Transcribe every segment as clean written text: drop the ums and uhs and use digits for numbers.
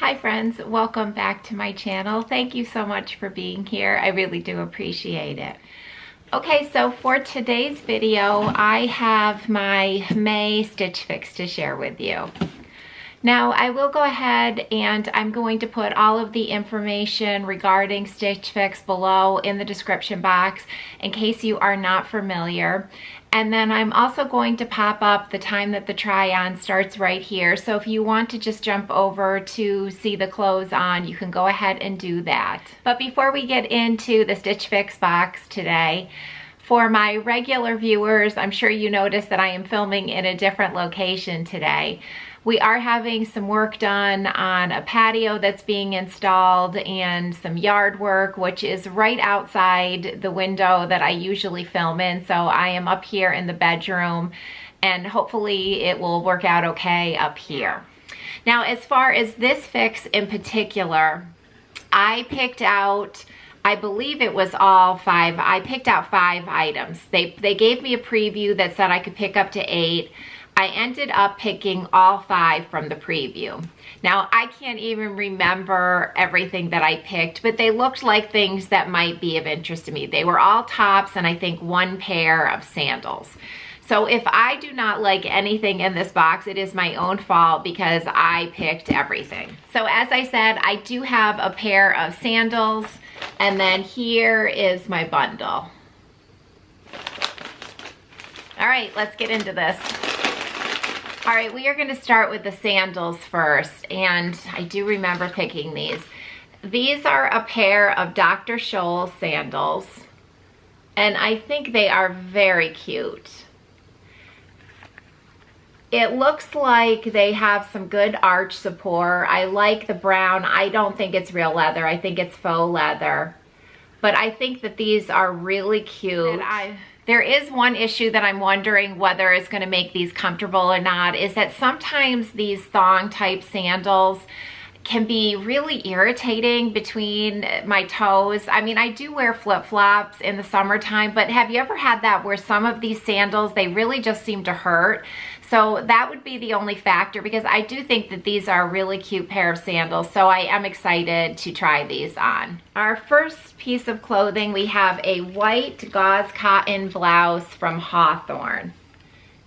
Hi friends, welcome back to my channel. Thank you so much for being here. I really do appreciate it. Okay, so for today's video, I have my May Stitch Fix to share with you. Now, I will go ahead and I'm going to put all of the information regarding Stitch Fix below in the description box in case you are not familiar. And then I'm also going to pop up the time that the try-on starts right here. So if you want to just jump over to see the clothes on, you can go ahead and do that. But before we get into the Stitch Fix box today, for my regular viewers, I'm sure you noticed that I am filming in a different location today. We are having some work done on a patio that's being installed and some yard work, which is right outside the window that I usually film in. So I am up here in the bedroom and hopefully it will work out okay up here. Now, as far as this fix in particular, I picked out, I believe it was all 5. I picked out 5 items. They gave me a preview that said I could pick up to 8. I ended up picking all 5 from the preview. Now, I can't even remember everything that I picked, but they looked like things that might be of interest to me. They were all tops and I think 1 pair of sandals. So if I do not like anything in this box, it is my own fault because I picked everything. So as I said, I do have a pair of sandals, and then here is my bundle. All right, let's get into this. All right, we are going to start with the sandals first, and I do remember picking these. These are a pair of Dr. Scholl sandals, and I think they are very cute. It looks like they have some good arch support. I like the brown. I don't think it's real leather. I think it's faux leather. But I think that these are really cute. There is one issue that I'm wondering whether it's going to make these comfortable or not, is that sometimes these thong type sandals can be really irritating between my toes. I mean, I do wear flip-flops in the summertime, but have you ever had that where some of these sandals, they really just seem to hurt? So that would be the only factor, because I do think that these are a really cute pair of sandals, so I am excited to try these on. Our first piece of clothing, we have a white gauze cotton blouse from Hawthorn.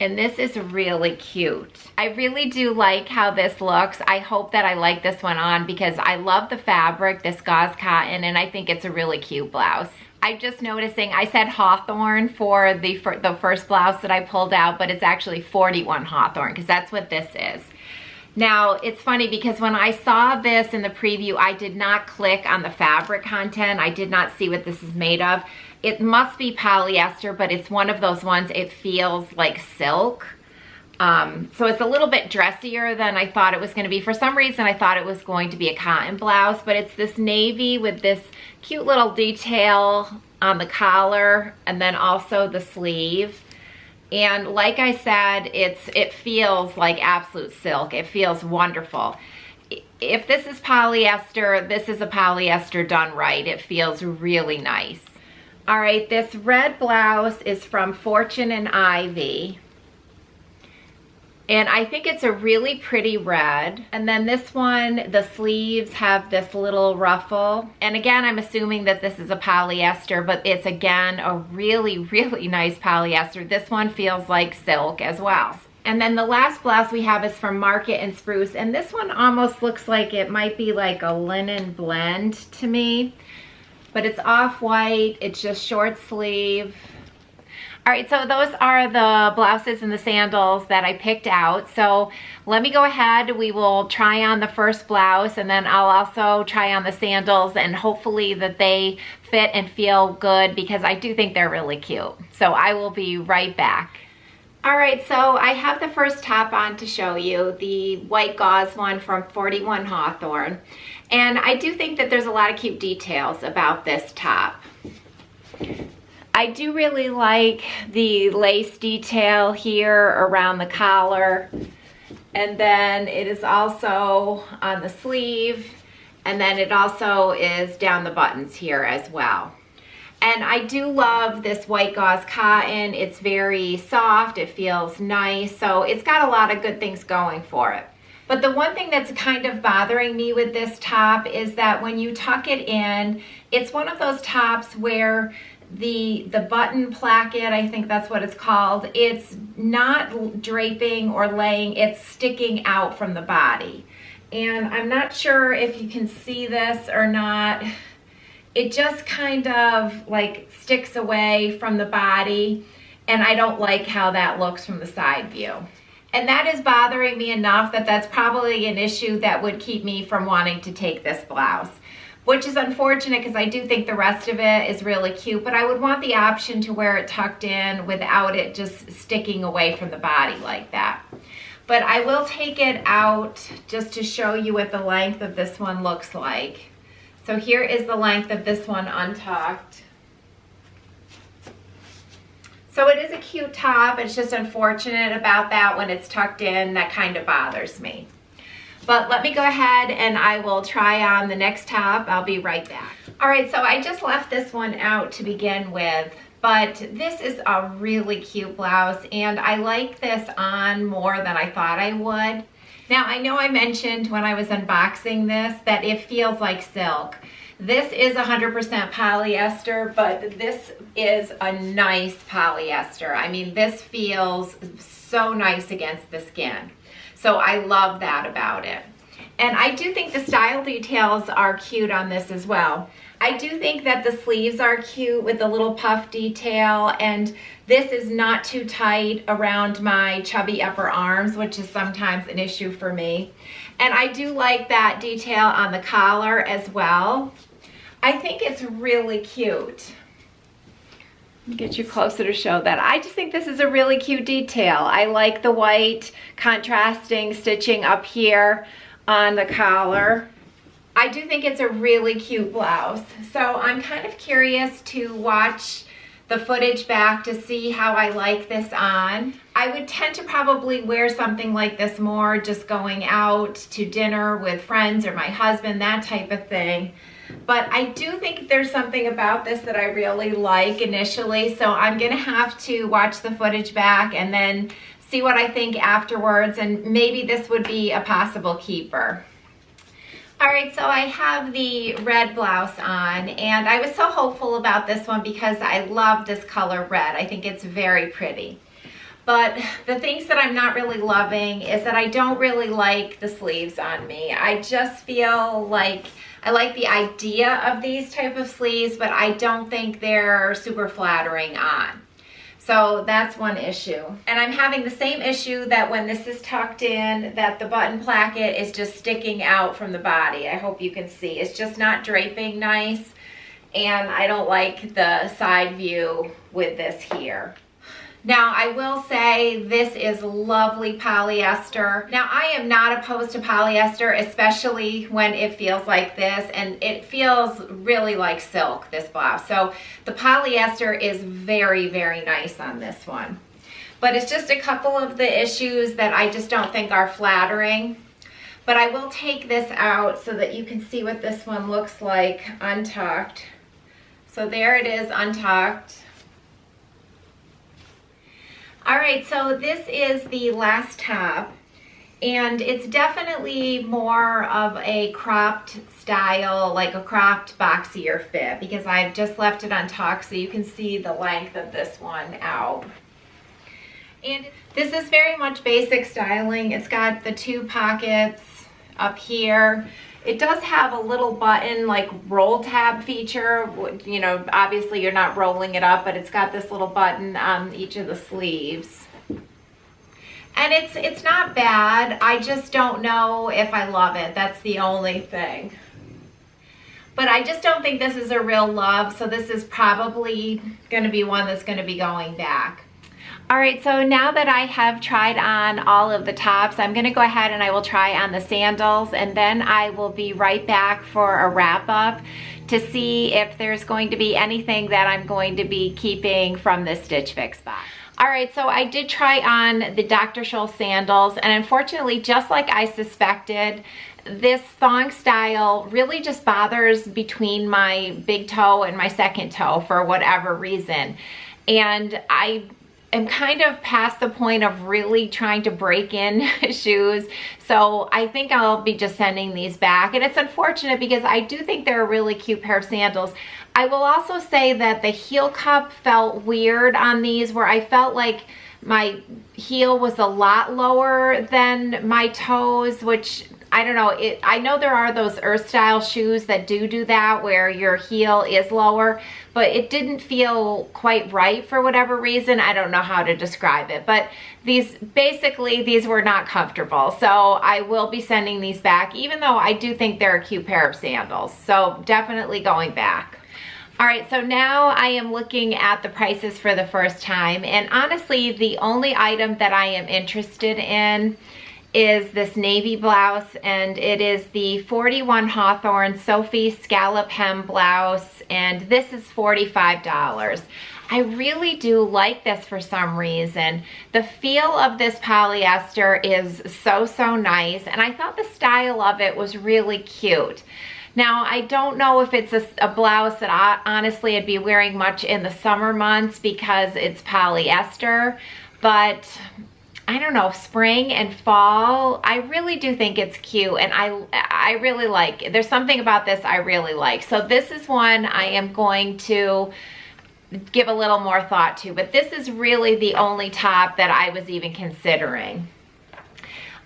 And this is really cute. I really do like how this looks. I hope that I like this one on because I love the fabric, this gauze cotton, and I think it's a really cute blouse. I'm just noticing, I said Hawthorn for the first blouse that I pulled out, but it's actually 41 Hawthorn because that's what this is. Now, it's funny because when I saw this in the preview, I did not click on the fabric content. I did not see what this is made of. It must be polyester, but it's one of those ones, it feels like silk. So it's a little bit dressier than I thought it was going to be. For some reason, I thought it was going to be a cotton blouse, but it's this navy with this cute little detail on the collar and then also the sleeve. And like I said, it feels like absolute silk. It feels wonderful. If this is polyester, this is a polyester done right. It feels really nice. All right, this red blouse is from Fortune and Ivy. And I think it's a really pretty red. And then this one, the sleeves have this little ruffle. And again, I'm assuming that this is a polyester, but it's again a really, really nice polyester. This one feels like silk as well. And then the last blouse we have is from Market and Spruce. And this one almost looks like it might be like a linen blend to me. But it's off-white, it's just short sleeve. All right, so those are the blouses and the sandals that I picked out. So let me go ahead, we will try on the first blouse and then I'll also try on the sandals and hopefully that they fit and feel good because I do think they're really cute. So I will be right back. All right, so I have the first top on to show you, the white gauze one from 41 Hawthorn. And I do think that there's a lot of cute details about this top. I do really like the lace detail here around the collar. And then it is also on the sleeve. And then it also is down the buttons here as well. And I do love this white gauze cotton. It's very soft, it feels nice. So it's got a lot of good things going for it. But the one thing that's kind of bothering me with this top is that when you tuck it in, it's one of those tops where the button placket, I think that's what it's called, it's not draping or laying, it's sticking out from the body. And I'm not sure if you can see this or not. It just kind of like sticks away from the body, and I don't like how that looks from the side view. And that is bothering me enough that that's probably an issue that would keep me from wanting to take this blouse, which is unfortunate because I do think the rest of it is really cute, but I would want the option to wear it tucked in without it just sticking away from the body like that. But I will take it out just to show you what the length of this one looks like. So here is the length of this one untucked. So it is a cute top. It's just unfortunate about that when it's tucked in. That kind of bothers me. But let me go ahead and I will try on the next top. I'll be right back. All right, so I just left this one out to begin with, but this is a really cute blouse and I like this on more than I thought I would. Now, I know I mentioned when I was unboxing this that it feels like silk. This is 100% polyester, but this is a nice polyester. I mean, this feels so nice against the skin. So I love that about it. And I do think the style details are cute on this as well. I do think that the sleeves are cute with the little puff detail, and this is not too tight around my chubby upper arms, which is sometimes an issue for me. And I do like that detail on the collar as well. I think it's really cute. Let me get you closer to show that. I just think this is a really cute detail. I like the white contrasting stitching up here on the collar. I do think it's a really cute blouse. So I'm kind of curious to watch the footage back to see how I like this on. I would tend to probably wear something like this more just going out to dinner with friends or my husband, that type of thing. But I do think there's something about this that I really like initially, so I'm gonna have to watch the footage back and then see what I think afterwards, and maybe this would be a possible keeper. All right, so I have the red blouse on, and I was so hopeful about this one because I love this color red. I think it's very pretty. But the things that I'm not really loving is that I don't really like the sleeves on me. I just feel like I like the idea of these type of sleeves, but I don't think they're super flattering on. So that's one issue. And I'm having the same issue that when this is tucked in, that the button placket is just sticking out from the body. I hope you can see. It's just not draping nice, and I don't like the side view with this here. Now, I will say this is lovely polyester. Now, I am not opposed to polyester, especially when it feels like this, and it feels really like silk, this blouse. So the polyester is very, very nice on this one. But it's just a couple of the issues that I just don't think are flattering. But I will take this out so that you can see what this one looks like untucked. So there it is untucked. All right, so this is the last top, and it's definitely more of a cropped style, like a cropped boxier fit, because I've just left it untucked so you can see the length of this one out. And this is very much basic styling. It's got the two pockets up here. It does have a little button, like roll tab feature. You know, obviously you're not rolling it up, but it's got this little button on each of the sleeves. And it's not bad. I just don't know if I love it. That's the only thing. But I just don't think this is a real love, so this is probably going to be one that's going to be going back. All right, so now that I have tried on all of the tops, I'm gonna go ahead and I will try on the sandals, and then I will be right back for a wrap up to see if there's going to be anything that I'm going to be keeping from this Stitch Fix box. All right, so I did try on the Dr. Scholl sandals, and unfortunately, just like I suspected, this thong style really just bothers between my big toe and my second toe for whatever reason. And am kind of past the point of really trying to break in shoes. So I think I'll be just sending these back. And it's unfortunate because I do think they're a really cute pair of sandals. I will also say that the heel cup felt weird on these, where I felt like my heel was a lot lower than my toes, which I don't know. I know there are those Earth style shoes that do that, where your heel is lower, but it didn't feel quite right for whatever reason. I don't know how to describe it, but these were not comfortable. So I will be sending these back, even though I do think they're a cute pair of sandals. So definitely going back. All right, so now I am looking at the prices for the first time, and honestly, the only item that I am interested in is this navy blouse, and it is the 41 Hawthorn Sophie scallop hem blouse, and this is $45. I really do like this for some reason. The feel of this polyester is so nice, and I thought the style of it was really cute. Now, I don't know if it's a blouse that honestly I'd be wearing much in the summer months because it's polyester, but I don't know, spring and fall, I really do think it's cute, and I really like it. There's something about this I really like. So this is one I am going to give a little more thought to, but this is really the only top that I was even considering.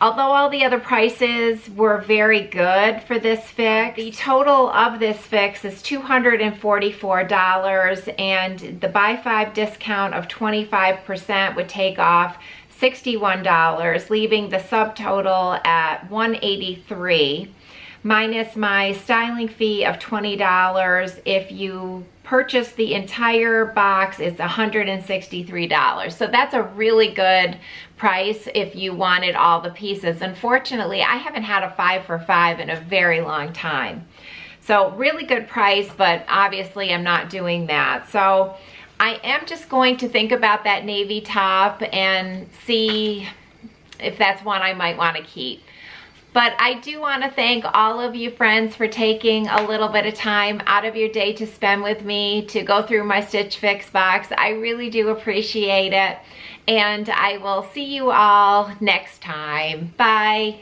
Although all the other prices were very good for this fix, the total of this fix is $244, and the buy 5 discount of 25% would take off $61, leaving the subtotal at $183, minus my styling fee of $20. If you purchase the entire box, it's $163. So that's a really good price if you wanted all the pieces. Unfortunately, I haven't had a 5 for 5 in a very long time. So really good price, but obviously I'm not doing that. So I am just going to think about that navy top and see if that's one I might want to keep. But I do want to thank all of you friends for taking a little bit of time out of your day to spend with me to go through my Stitch Fix box. I really do appreciate it. And I will see you all next time. Bye.